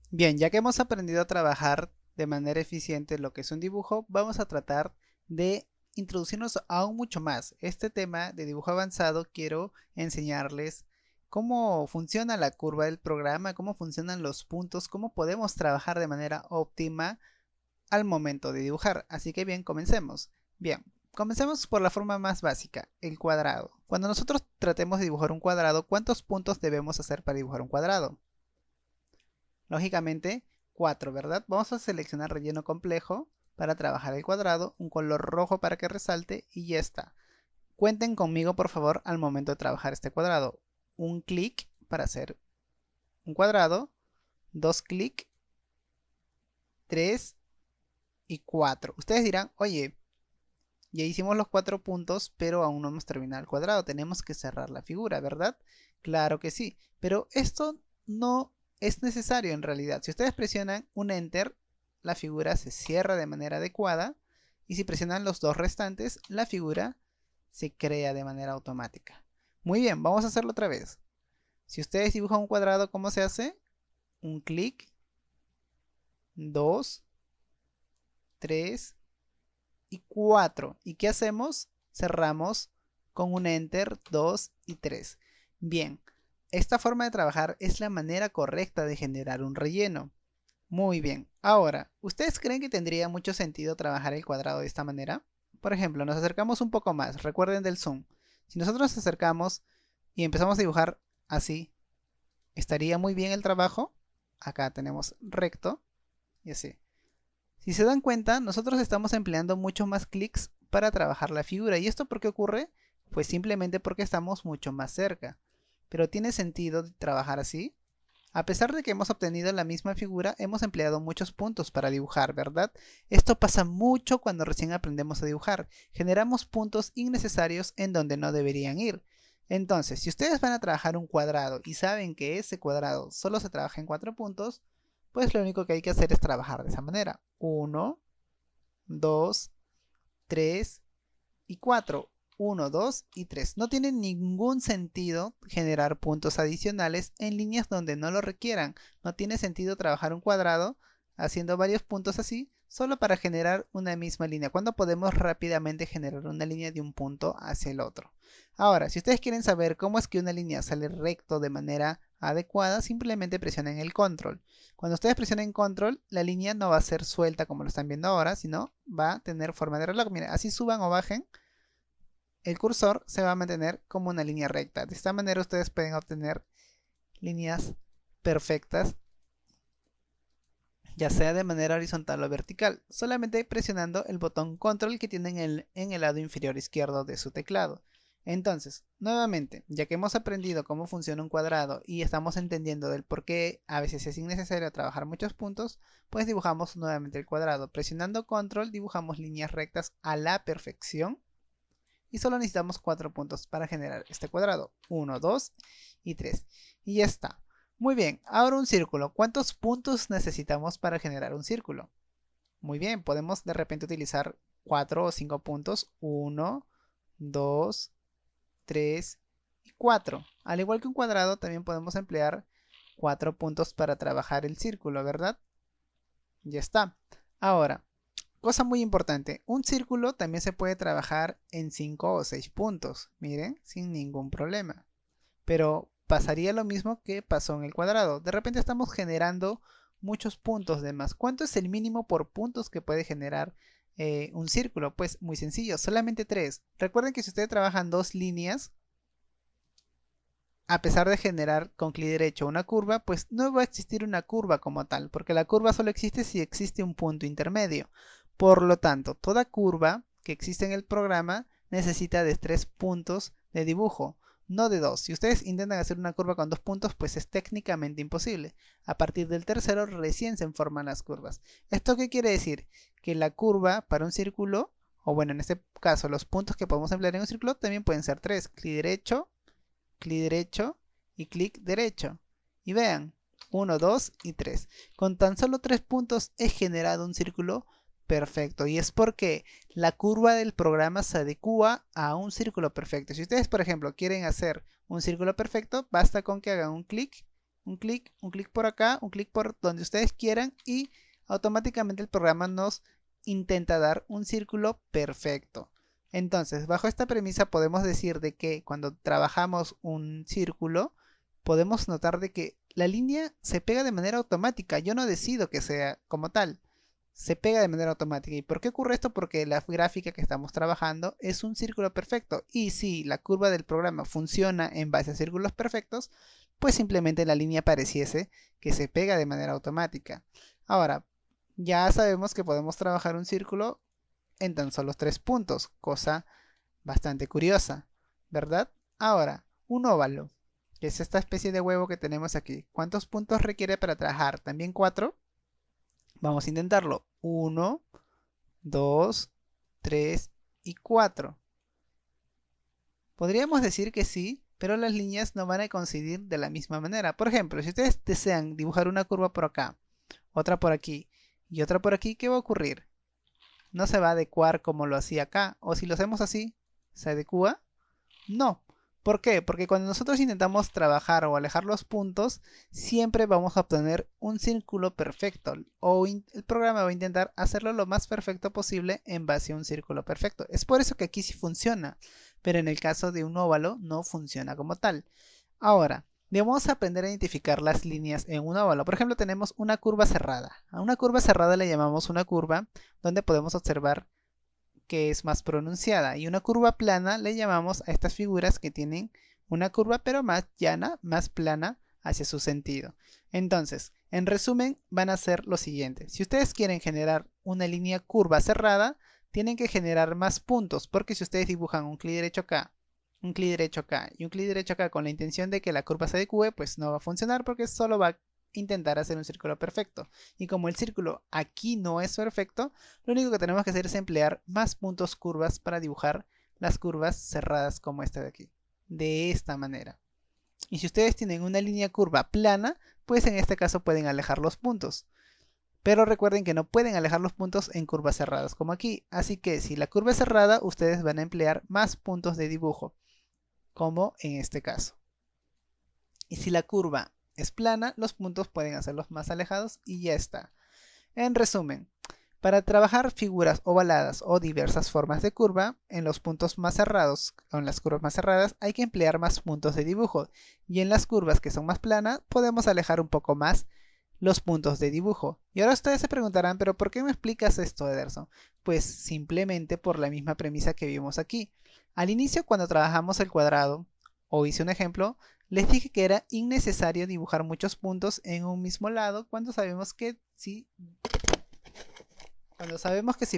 Bien, ya que hemos aprendido a trabajar de manera eficiente lo que es un dibujo, vamos a tratar de introducirnos aún mucho más. Este tema de dibujo avanzado quiero enseñarles cómo funciona la curva del programa, cómo funcionan los puntos, cómo podemos trabajar de manera óptima al momento de dibujar. Así que bien, comencemos. Bien, comencemos por la forma más básica, el cuadrado. Cuando nosotros tratemos de dibujar un cuadrado, ¿cuántos puntos debemos hacer para dibujar un cuadrado? Lógicamente, 4, ¿verdad? Vamos a seleccionar relleno complejo para trabajar el cuadrado, un color rojo para que resalte y ya está. Cuenten conmigo, por favor, al momento de trabajar este cuadrado. Un clic para hacer un cuadrado, dos clics, 3 y 4. Ustedes dirán, oye, ya hicimos los 4 puntos, pero aún no hemos terminado el cuadrado. Tenemos que cerrar la figura, ¿verdad? Claro que sí, pero esto no es necesario en realidad. Si ustedes presionan un Enter, la figura se cierra de manera adecuada. Y si presionan los dos restantes, la figura se crea de manera automática. Muy bien, vamos a hacerlo otra vez. Si ustedes dibujan un cuadrado, ¿cómo se hace? Un clic, 2, 3 y 4. ¿Y qué hacemos? Cerramos con un Enter, 2 y 3. Bien, esta forma de trabajar es la manera correcta de generar un relleno. Muy bien, ahora, ¿ustedes creen que tendría mucho sentido trabajar el cuadrado de esta manera? Por ejemplo, nos acercamos un poco más, recuerden del zoom. Si nosotros nos acercamos y empezamos a dibujar así, ¿estaría muy bien el trabajo? Acá tenemos recto y así. Si se dan cuenta, nosotros estamos empleando mucho más clics para trabajar la figura. ¿Y esto por qué ocurre? Pues simplemente porque estamos mucho más cerca. Pero ¿tiene sentido trabajar así? A pesar de que hemos obtenido la misma figura, hemos empleado muchos puntos para dibujar, ¿verdad? Esto pasa mucho cuando recién aprendemos a dibujar. Generamos puntos innecesarios en donde no deberían ir. Entonces, si ustedes van a trabajar un cuadrado y saben que ese cuadrado solo se trabaja en 4 puntos, pues lo único que hay que hacer es trabajar de esa manera. Uno, 2, 3 y 4. Uno, 2 y 3. No tiene ningún sentido generar puntos adicionales en líneas donde no lo requieran. No tiene sentido trabajar un cuadrado haciendo varios puntos así solo para generar una misma línea. Cuando podemos rápidamente generar una línea de un punto hacia el otro. Ahora, si ustedes quieren saber cómo es que una línea sale recto de manera adecuada, simplemente presionen el control. Cuando ustedes presionen control, la línea no va a ser suelta como lo están viendo ahora, sino va a tener forma de reloj. Miren, así suban o bajen, el cursor se va a mantener como una línea recta. De esta manera ustedes pueden obtener líneas perfectas, ya sea de manera horizontal o vertical, solamente presionando el botón control que tienen en el lado inferior izquierdo de su teclado. Entonces, nuevamente, ya que hemos aprendido cómo funciona un cuadrado y estamos entendiendo del por qué a veces es innecesario trabajar muchos puntos, pues dibujamos nuevamente el cuadrado. Presionando control dibujamos líneas rectas a la perfección y solo necesitamos 4 puntos para generar este cuadrado. 1, 2 y 3. Y ya está. Muy bien, ahora un círculo. ¿Cuántos puntos necesitamos para generar un círculo? Muy bien, podemos de repente utilizar 4 o 5 puntos. 1, 2, 3 y 4. Al igual que un cuadrado, también podemos emplear 4 puntos para trabajar el círculo, ¿verdad? Ya está. Ahora, cosa muy importante, un círculo también se puede trabajar en 5 o 6 puntos, miren, sin ningún problema. Pero pasaría lo mismo que pasó en el cuadrado. De repente estamos generando muchos puntos de más. ¿Cuánto es el mínimo por puntos que puede generar un círculo? Pues muy sencillo, solamente 3. Recuerden que si ustedes trabajan dos líneas, a pesar de generar con clic derecho una curva, pues no va a existir una curva como tal, porque la curva solo existe si existe un punto intermedio. Por lo tanto, toda curva que existe en el programa necesita de 3 puntos de dibujo, no de 2. Si ustedes intentan hacer una curva con 2 puntos, pues es técnicamente imposible. A partir del tercero recién se forman las curvas. ¿Esto qué quiere decir? Que la curva para un círculo, o bueno, en este caso los puntos que podemos emplear en un círculo también pueden ser 3. Clic derecho, clic derecho y clic derecho. Y vean, 1, 2 y 3. Con tan solo 3 puntos he generado un círculo perfecto. Y es porque la curva del programa se adecua a un círculo perfecto. Si ustedes, por ejemplo, quieren hacer un círculo perfecto, basta con que hagan un clic, un clic por acá, un clic por donde ustedes quieran y automáticamente el programa nos intenta dar un círculo perfecto. Entonces, bajo esta premisa podemos decir de que cuando trabajamos un círculo, podemos notar de que la línea se pega de manera automática. Yo no decido que sea como tal. Se pega de manera automática. ¿Y por qué ocurre esto? Porque la gráfica que estamos trabajando es un círculo perfecto. Y si la curva del programa funciona en base a círculos perfectos, pues simplemente la línea pareciese que se pega de manera automática. Ahora, ya sabemos que podemos trabajar un círculo en tan solo 3 puntos, cosa bastante curiosa, ¿verdad? Ahora, un óvalo, que es esta especie de huevo que tenemos aquí. ¿Cuántos puntos requiere para trabajar? ¿También 4? Vamos a intentarlo. 1, 2, 3 y 4. Podríamos decir que sí, pero las líneas no van a coincidir de la misma manera. Por ejemplo, si ustedes desean dibujar una curva por acá, otra por aquí y otra por aquí, ¿qué va a ocurrir? No se va a adecuar como lo hacía acá. O si lo hacemos así, ¿se adecua? No. ¿Por qué? Porque cuando nosotros intentamos trabajar o alejar los puntos, siempre vamos a obtener un círculo perfecto. O el programa va a intentar hacerlo lo más perfecto posible en base a un círculo perfecto. Es por eso que aquí sí funciona. Pero en el caso de un óvalo no funciona como tal. Ahora, debemos aprender a identificar las líneas en un óvalo. Por ejemplo, tenemos una curva cerrada. A una curva cerrada le llamamos una curva donde podemos observar que es más pronunciada. Y una curva plana le llamamos a estas figuras que tienen una curva pero más llana, más plana hacia su sentido. Entonces, en resumen, van a ser lo siguiente. Si ustedes quieren generar una línea curva cerrada, tienen que generar más puntos, porque si ustedes dibujan un clic derecho acá, un clic derecho acá y un clic derecho acá con la intención de que la curva se adecue, pues no va a funcionar porque solo va a intentar hacer un círculo perfecto. Y como el círculo aquí no es perfecto, lo único que tenemos que hacer es emplear más puntos curvas para dibujar las curvas cerradas como esta de aquí. De esta manera. Y si ustedes tienen una línea curva plana, pues en este caso pueden alejar los puntos. Pero recuerden que no pueden alejar los puntos en curvas cerradas como aquí. Así que si la curva es cerrada, ustedes van a emplear más puntos de dibujo, como en este caso. Y si la curva es plana, los puntos pueden hacerlos más alejados y ya está. En resumen, para trabajar figuras ovaladas o diversas formas de curva, en los puntos más cerrados o en las curvas más cerradas hay que emplear más puntos de dibujo y en las curvas que son más planas podemos alejar un poco más los puntos de dibujo. Y ahora ustedes se preguntarán, pero ¿por qué me explicas esto, Ederson? Pues simplemente por la misma premisa que vimos aquí. Al inicio, cuando trabajamos el cuadrado, o hice un ejemplo, les dije que era innecesario dibujar muchos puntos en un mismo lado cuando sabemos que si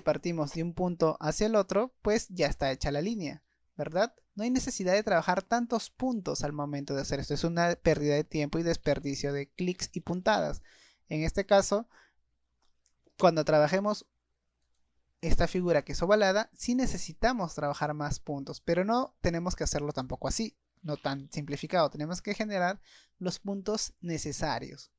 partimos de un punto hacia el otro, pues ya está hecha la línea, ¿verdad? No hay necesidad de trabajar tantos puntos al momento de hacer esto. Es una pérdida de tiempo y desperdicio de clics y puntadas. En este caso, cuando trabajemos esta figura que es ovalada, sí necesitamos trabajar más puntos, pero no tenemos que hacerlo tampoco así, no tan simplificado. Tenemos que generar los puntos necesarios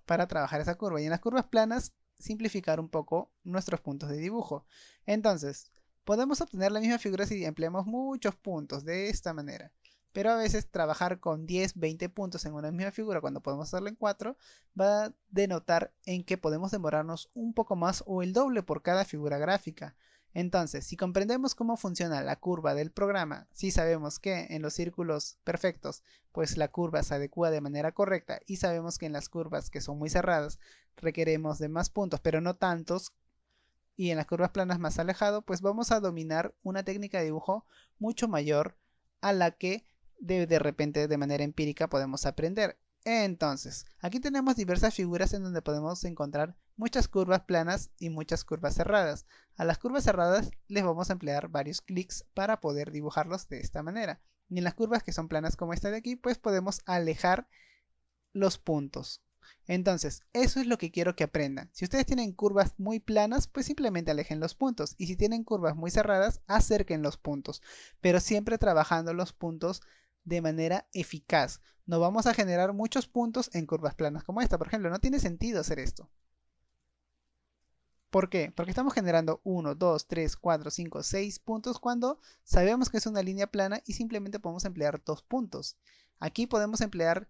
para trabajar esa curva. Y en las curvas planas, simplificar un poco nuestros puntos de dibujo. Entonces, podemos obtener la misma figura si empleamos muchos puntos de esta manera. Pero a veces trabajar con 10, 20 puntos en una misma figura cuando podemos hacerlo en 4 va a denotar en que podemos demorarnos un poco más o el doble por cada figura gráfica. Entonces, si comprendemos cómo funciona la curva del programa, si sabemos que en los círculos perfectos, pues la curva se adecua de manera correcta y sabemos que en las curvas que son muy cerradas requeremos de más puntos, pero no tantos, y en las curvas planas más alejado, pues vamos a dominar una técnica de dibujo mucho mayor a la que de repente de manera empírica podemos aprender. Entonces, aquí tenemos diversas figuras en donde podemos encontrar muchas curvas planas y muchas curvas cerradas. A las curvas cerradas les vamos a emplear varios clics para poder dibujarlos de esta manera. Y en las curvas que son planas como esta de aquí, pues podemos alejar los puntos. Entonces, eso es lo que quiero que aprendan. Si ustedes tienen curvas muy planas, pues simplemente alejen los puntos. Y si tienen curvas muy cerradas, acerquen los puntos. Pero siempre trabajando los puntos de manera eficaz. No vamos a generar muchos puntos en curvas planas como esta. Por ejemplo, no tiene sentido hacer esto. ¿Por qué? Porque estamos generando 1, 2, 3, 4, 5, 6 puntos cuando sabemos que es una línea plana y simplemente podemos emplear 2 puntos. Aquí podemos emplear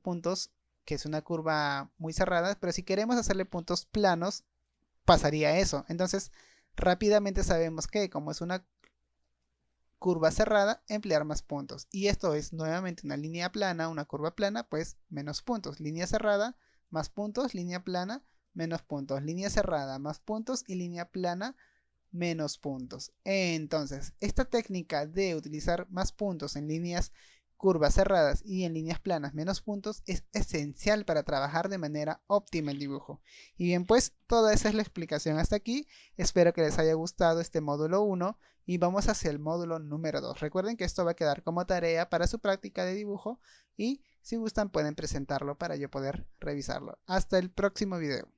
puntos que es una curva muy cerrada, pero si queremos hacerle puntos planos, pasaría eso. Entonces, rápidamente sabemos que como es una curva cerrada, emplear más puntos. Y esto es nuevamente una línea plana, una curva plana, pues menos puntos. Línea cerrada, más puntos, línea plana, menos puntos. Línea cerrada, más puntos y línea plana, menos puntos. Entonces, esta técnica de utilizar más puntos en líneas curvas cerradas y en líneas planas menos puntos es esencial para trabajar de manera óptima el dibujo. Y bien, pues toda esa es la explicación hasta aquí. Espero que les haya gustado este módulo 1 y vamos hacia el módulo número 2. Recuerden que esto va a quedar como tarea para su práctica de dibujo y si gustan pueden presentarlo para yo poder revisarlo. Hasta el próximo video.